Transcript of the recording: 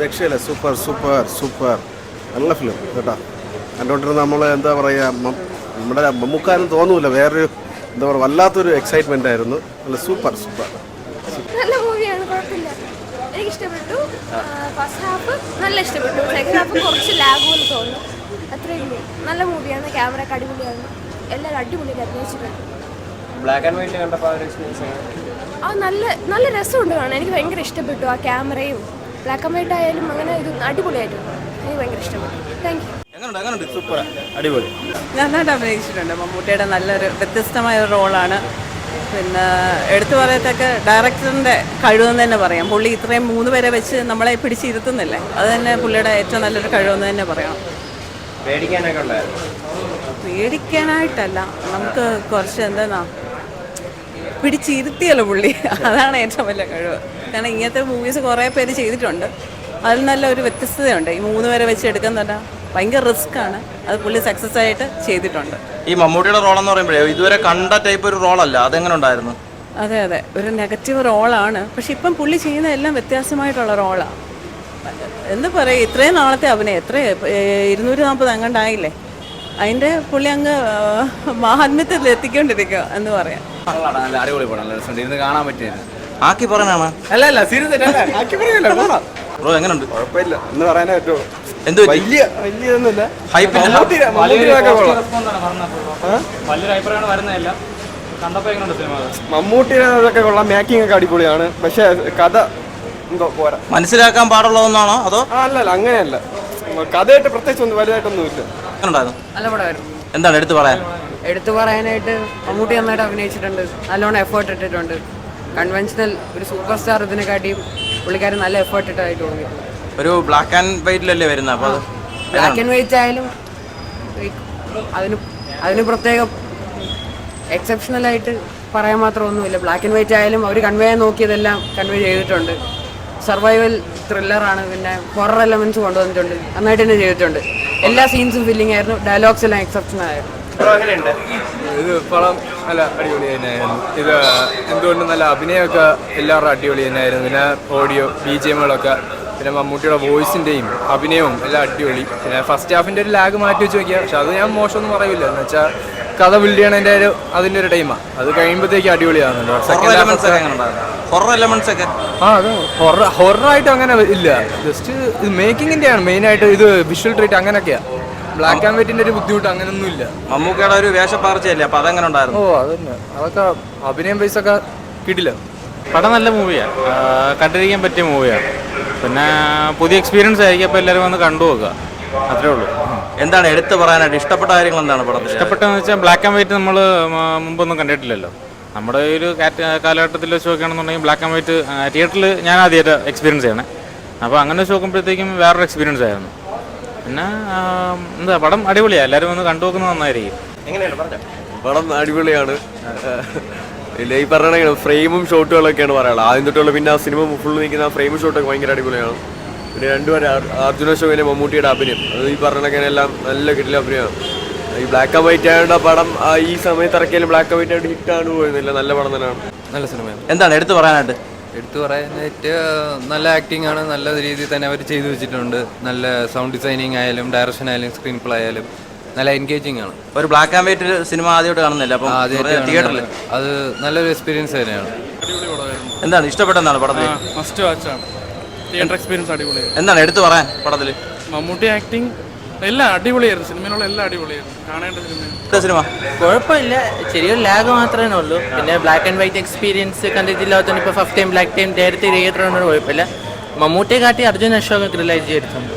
രക്ഷയില്ല, super super super, നല്ല film കേട്ടോ. കണ്ടുകൊണ്ടിരുന്ന നമ്മൾ എന്താ പറയുക, നമ്മുടെ മമ്മൂക്കാരും തോന്നൂല, വേറൊരു എന്താ പറയുക വല്ലാത്തൊരു എക്സൈറ്റ്മെൻ്റ് ആയിരുന്നു. നല്ല സൂപ്പർ സൂപ്പർ നല്ല മൂവിയാണ്, കുഴപ്പമില്ല, എനിക്ക് ഇഷ്ടപ്പെട്ടു. ഫസ്റ്റ് ഹാഫ് നല്ല ഇഷ്ടപ്പെട്ടു, സെക്കൻഡ് ഹാഫ് കുറച്ച് ലാഗ് പോലെ തോന്നുന്നു. അത്രയും നല്ല മൂവിയാണ്, ക്യാമറ ഒക്കെ അടിപൊളിയാണ്, എല്ലാവരും അടിപൊളിയായിട്ട് അഭിനയിച്ചിട്ടുണ്ട്. ബ്ലാക്ക് ആൻഡ് വൈറ്റ് കണ്ടപ്പോൾ നല്ല രസമുണ്ട് കാണാൻ, എനിക്ക് ഭയങ്കര ഇഷ്ടപ്പെട്ടു. ആ ക്യാമറയും ബ്ലാക്ക് ആൻഡ് വൈറ്റ് ആയാലും അങ്ങനെ ഇത് അടിപൊളിയായിട്ടുണ്ട്, എനിക്ക് ഭയങ്കര ഇഷ്ടപ്പെട്ടു. Thank you. സൂപ്പർ, അടിപൊളി. നന്നായിട്ട് അഭിനയിച്ചിട്ടുണ്ട്. മമ്മൂട്ടിയുടെ നല്ലൊരു വ്യത്യസ്തമായ ഒരു റോളാണ്. പിന്നെ എടുത്തു പറയത്തക്ക ഡയറക്ടറിൻ്റെ കഴിവെന്ന് തന്നെ പറയാം. പുള്ളി ഇത്രയും 3 പേരെ വെച്ച് നമ്മളെ പിടിച്ചിരുത്തുന്നില്ലേ, അത് തന്നെ പുള്ളിയുടെ ഏറ്റവും നല്ലൊരു കഴിവെന്ന് തന്നെ പറയാം. പേടിക്കാനായിട്ടല്ല, നമുക്ക് കുറച്ച് എന്താ പിടിച്ചിരുത്തിയല്ലോ പുള്ളി, അതാണ് ഏറ്റവും വലിയ കഴിവ്. കാരണം ഇങ്ങനത്തെ മൂവീസ് കുറേ പേര് ചെയ്തിട്ടുണ്ട്, അതിൽ നല്ല ഒരു വ്യത്യസ്തതയുണ്ട്. ഈ 3 പേരെ വെച്ച് എടുക്കുന്നതല്ല, ഭയങ്കര റിസ്ക് ആണ്, അത് പുള്ളി സക്സസ് ആയിട്ട് ചെയ്തിട്ടുണ്ട്. ഈ മമ്മൂട്ടിയുടെ റോളെന്ന് പറയുമ്പോഴേ ഇതുവരെ കണ്ട ടൈപ്പ് ഒരു റോളല്ല, അതെങ്ങനെ ഉണ്ടായിരുന്നു? അതെ അതെ, ഒരു നെഗറ്റീവ് റോളാണ്, പക്ഷെ ഇപ്പം പുള്ളി ചെയ്യുന്ന എല്ലാം വ്യത്യാസമായിട്ടുള്ള റോളാണ്. എന്താ പറയുക, ഇത്രയും നാളത്തെ അഭിനയം, 240 അങ്ങണ്ടായില്ലേ, അതിൻ്റെ പുള്ളി അങ്ങ് മാഹാത്മ്യത്തിൽ എത്തിക്കൊണ്ടിരിക്കുക എന്ന് പറയാം. അടിപൊളി പടം, ഇരുന്ന് കാണാൻ പറ്റിയത്. ആക്കി പറയാനാണ് അല്ല സീരിയസ് ബ്രോ, എങ്ങനെയുണ്ട്? കുഴപ്പമില്ല എന്ന് പറയാനേ പറ്റുമോ. എന്ത് വലിയൊന്നുമില്ല, മമ്മൂട്ടിയുടെ കൊള്ളാം, മേക്കിംഗ് ഒക്കെ അടിപൊളിയാണ്, പക്ഷെ കഥ എന്തോ പോരാ. മനസ്സിലാക്കാൻ പാടുള്ളതെന്നാണോ അതോ? അല്ലല്ല, അങ്ങനെയല്ല, കഥയായിട്ട് പ്രത്യേകിച്ച് ഒന്നും വലുതായിട്ടൊന്നുമില്ല. നല്ല പടമായിരുന്നു. എന്താണ് എടുത്തു പറയാനായിട്ട്? മമ്മൂട്ടി നന്നായിട്ട് അഭിനയിച്ചിട്ടുണ്ട്, നല്ലോണം എഫേർട്ട് ഇട്ടിട്ടുണ്ട്. കൺവെൻഷണൽ ഒരു സൂപ്പർ സ്റ്റാർ ഇതിനെക്കാട്ടിയും പുള്ളിക്കാരൻ നല്ല എഫേർട്ട് ഇട്ടായിട്ട് തോന്നിയിട്ടുണ്ട്. ഒരു ബ്ലാക്ക് ആൻഡ് വൈറ്റിലല്ലേ വരുന്നത്, അപ്പോൾ ബ്ലാക്ക് ആൻഡ് വൈറ്റ് ആയാലും അതിന് പ്രത്യേകം എക്സെപ്ഷണലായിട്ട് പറയാൻ മാത്രമൊന്നുമില്ല. ബ്ലാക്ക് ആൻഡ് വൈറ്റ് ആയാലും അവർ കൺവേ നോക്കിയതെല്ലാം കൺവേ ചെയ്തിട്ടുണ്ട്. സർവൈവൽ ത്രില്ലറാണ്, പിന്നെ ഹൊറർ എലമെന്റ്സ് കൊണ്ടുവന്നിട്ടുണ്ട്, നന്നായിട്ട് തന്നെ ചെയ്തിട്ടുണ്ട്. എല്ലാ സീൻസും ഫീലിംഗ് ആയിരുന്നു, ഡയലോഗ്സ് എല്ലാം എക്സെപ്ഷണൽ ആയിരുന്നു. ഇത് പടം നല്ല അടിപൊളി തന്നെയായിരുന്നു. ഇത് എന്തുകൊണ്ടും നല്ല അഭിനയമൊക്കെ എല്ലാവരും അടിപൊളി തന്നെയായിരുന്നു. പിന്നെ ഓഡിയോ BGMകളൊക്കെ, പിന്നെ മമ്മൂട്ടിയുടെ വോയിസിൻ്റെയും അഭിനയവും എല്ലാം അടിപൊളി. പിന്നെ ഫസ്റ്റ് ഹാഫിൻ്റെ ഒരു ലാഗ് മാറ്റി വെച്ച് നോക്കിയാൽ, പക്ഷെ അത് ഞാൻ മോശമൊന്നും പറയില്ല, എന്ന് വെച്ചാൽ കഥ ബിൽഡ് ചെയ്യണതിൻ്റെ അതിൻ്റെ ഒരു ടൈമാണ്, അത് കഴിയുമ്പോഴത്തേക്ക് അടിപൊളിയാകുന്നുണ്ട്. അത് ഹൊററായിട്ട് അങ്ങനെ ഇല്ല, ജസ്റ്റ് ഇത് മേക്കിങ്ങിൻ്റെ ആണ് മെയിനായിട്ട്. ഇത് വിഷ്വൽ ട്രീറ്റ് അങ്ങനെയൊക്കെയാണ്, ബ്ലാക്ക് ആൻഡ് വൈറ്റിന്റെ ഒരു ബുദ്ധിമുട്ട് അങ്ങനൊന്നും ഇല്ല. മമ്മൂക്കയുടെ ഒരു വേഷപ്പാർച്ചയല്ലേ, അപ്പൊ അതെങ്ങനെ ഉണ്ടായിരുന്നു? അതന്നെ, അതൊക്കെ അഭിനയം പൈസ ഒക്കെ കിട്ടില്ല. പടം നല്ല മൂവിയാണ്, കണ്ടിരിക്കാൻ പറ്റിയ മൂവിയാണ്. പിന്നെ പുതിയ എക്സ്പീരിയൻസ് ആയിരിക്കും, അപ്പോൾ എല്ലാവരും വന്ന് കണ്ടു നോക്കുക, അത്രേ ഉള്ളൂ. എന്താണ് എടുത്തു പറയാനായിട്ട് ഇഷ്ടപ്പെട്ട കാര്യങ്ങൾ? എന്താണ് പടത്തിൽ ഇഷ്ടപ്പെട്ടതെന്ന് വെച്ചാൽ ബ്ലാക്ക് ആൻഡ് വൈറ്റ് നമ്മൾ മുമ്പൊന്നും കണ്ടിട്ടില്ലല്ലോ. നമ്മുടെ ഒരു കാലഘട്ടത്തിൽ വെച്ച് നോക്കുകയാണെന്നുണ്ടെങ്കിൽ ബ്ലാക്ക് ആൻഡ് വൈറ്റ് തിയേറ്ററിൽ ഞാൻ ആദ്യമായിട്ട് എക്സ്പീരിയൻസ് ചെയ്യണേ. അപ്പോൾ അങ്ങനെ വെച്ച് നോക്കുമ്പോഴത്തേക്കും വേറൊരു എക്സ്പീരിയൻസ് ആയിരുന്നു. പിന്നെ എന്താ, പടം അടിപൊളിയാണ്, എല്ലാവരും ഒന്ന് കണ്ടു നോക്കുന്നത് നന്നായിരിക്കും. പടം അടിപൊളിയാണ്. ഇല്ല, ഈ പറഞ്ഞ ഫ്രെയിമും ഷോട്ടുകളൊക്കെയാണ് പറയാനുള്ളത്. ആദ്യം തൊട്ടുള്ള, പിന്നെ ആ സിനിമ ഫുള്ള് നിൽക്കുന്ന ആ ഫ്രെയിമും ഷോട്ടൊക്കെ ഭയങ്കര അടിപൊളിയാണ്. പിന്നെ രണ്ടുപേരും അർജുന അശോകനെ മമ്മൂട്ടിയുടെ അഭിനയം, അത് ഈ പറഞ്ഞ എല്ലാം നല്ല കിട്ടില്ല അഭിനയമാണ്. ഈ ബ്ലാക്ക് ആൻഡ് വൈറ്റ് ആയതുകൊണ്ട് ആ പടം ഈ സമയത്ത് ഇറക്കിയാലും ബ്ലാക്ക് ആൻഡ് വൈറ്റ് ആയിട്ട് ഹിറ്റാണ് പോയിരുന്നില്ല, നല്ല പടം തന്നെയാണ്, നല്ല സിനിമയാണ്. എന്താണ് എടുത്തു പറയാനായിട്ട്? എടുത്തു പറയാനായിട്ട് നല്ല ആക്ടിംഗ് ആണ്, നല്ല രീതിയിൽ തന്നെ അവർ ചെയ്തു വെച്ചിട്ടുണ്ട്. നല്ല സൗണ്ട് ഡിസൈനിങ് ആയാലും ഡയറക്ഷൻ ആയാലും സ്ക്രീൻ പ്ലേ ആയാലും നല്ല എൻഗേജിങ് ആണ്. ഒരു ബ്ലാക്ക് ആൻഡ് വൈറ്റ് സിനിമ ആദ്യമായിട്ട് കാണുന്നില്ല, അപ്പം തിയേറ്ററിൽ അത് നല്ലൊരു എക്സ്പീരിയൻസ് തന്നെയാണ്. എന്താണ് ഇഷ്ടപ്പെട്ടെന്നാണ് പടത്തിൽ? ഫസ്റ്റ് വാച്ചാണ്, തിയേറ്റർ എക്സ്പീരിയൻസ് അടിപൊളിയായിരുന്നു. എന്താണ് എടുത്തു പറയാൻ പടത്തിൽ? മമ്മൂട്ടി ആക്ടിങ് എല്ലാം അടിപൊളിയായിരുന്നു, സിനിമയിലുള്ള എല്ലാം അടിപൊളിയായിരുന്നു, കാണേണ്ട സിനിമ. കുഴപ്പമില്ല, ചെറിയൊരു ലാഗ് മാത്രമേ ഉള്ളൂ. പിന്നെ ബ്ലാക്ക് ആൻഡ് വൈറ്റ് എക്സ്പീരിയൻസ് കണ്ടിട്ടില്ലാത്തതുകൊണ്ട് ഇപ്പോൾ ഫസ്റ്റ് ടൈം ബ്ലാക്ക് ടൈം നേരത്തെ തിയേറ്ററിനോട് കുഴപ്പമില്ല. മമ്മൂട്ടിയെ കാട്ടി അർജുൻ അശോക് ഗ്രില്ലായിട്ട് ചെയ്തിട്ടുണ്ട്.